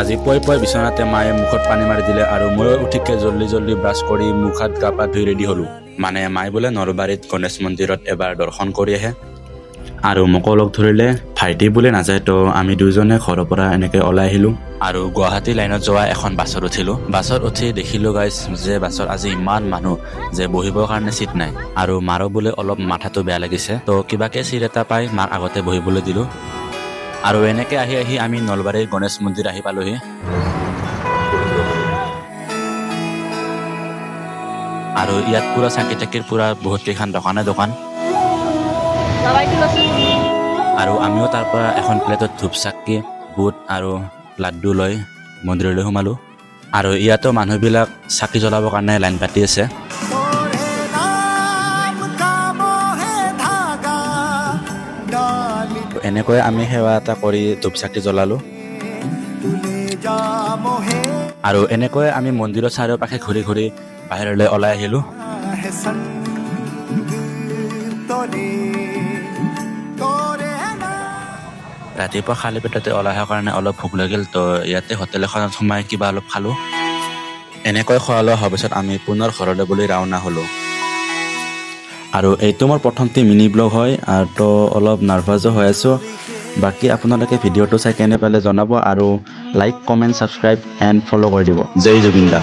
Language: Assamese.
আজি পুৱাই বিচনাতে মায়ে মুখত পানী মাৰি দিলে আৰু ময়ো উঠিকে জল্দি ব্ৰাছ কৰি মুখ হাত গা পা ধুই ৰেডি হ'লোঁ। মানে মায়ে বোলে নলবাৰীত গণেশ মন্দিৰত এবাৰ দৰ্শন কৰি আহে আৰু মোকো লগ ধৰিলে। ভাইটি বোলে নাযায়, তো আমি দুজনে ঘৰৰ পৰা এনেকৈ ওলাই আহিলোঁ আৰু গুৱাহাটী লাইনত যোৱা এখন বাছত উঠিলোঁ। বাছত উঠি দেখিলোঁ গাইজ যে বাছত আজি ইমান মানুহ যে বহিবৰ কাৰণে চিট নাই আৰু মাৰো বোলে অলপ মাথাটো বেয়া লাগিছে, তো কিবাকে চিট এটা পাই মাক আগতে বহিবলৈ দিলোঁ। আৰু এনেকৈ আহি আমি নলবাৰীৰ গণেশ মন্দিৰ আহি পালোহি। আৰু ইয়াত পুৰা চাকি তাকিৰ পুৰা বহুত কেইখন দোকান আৰু আমিও তাৰ পৰা এখন প্লেটত ধূপ চাকি বুট আৰু লাড্ডু লৈ মন্দিৰলৈ সোমালোঁ। আৰু ইয়াতো মানুহবিলাক চাকি জ্বলাবৰ কাৰণে লাইন পাতি আছে। এনেকৈ আমি সেৱা এটা কৰি ধূপ চাকি জ্বলালোঁ আৰু এনেকৈ আমি মন্দিৰৰ চাৰিওপাশে ঘূৰি বাহিৰলৈ ওলাই আহিলোঁ। ৰাতিপুৱা খালী পেটতে ওলাই অহাৰ কাৰণে অলপ ভোক লাগিল, তো ইয়াতে হোটেল এখনত সোমাই কিবা অলপ খালোঁ। এনেকৈ খোৱা লোৱা হোৱাৰ পিছত আমি পুনৰ ঘৰলৈ বুলি ৰাওনা হ'লোঁ। আৰু এইটো মোৰ প্ৰথমতে মিনি ব্লগ হয়, তো অলপ নাৰ্ভাছো হৈ আছোঁ। বাকী আপোনালোকে ভিডিঅ'টো চাই কেনে পালে জনাব আৰু like comment subscribe and follow' কৰি দিব। জয় জুবিন দা।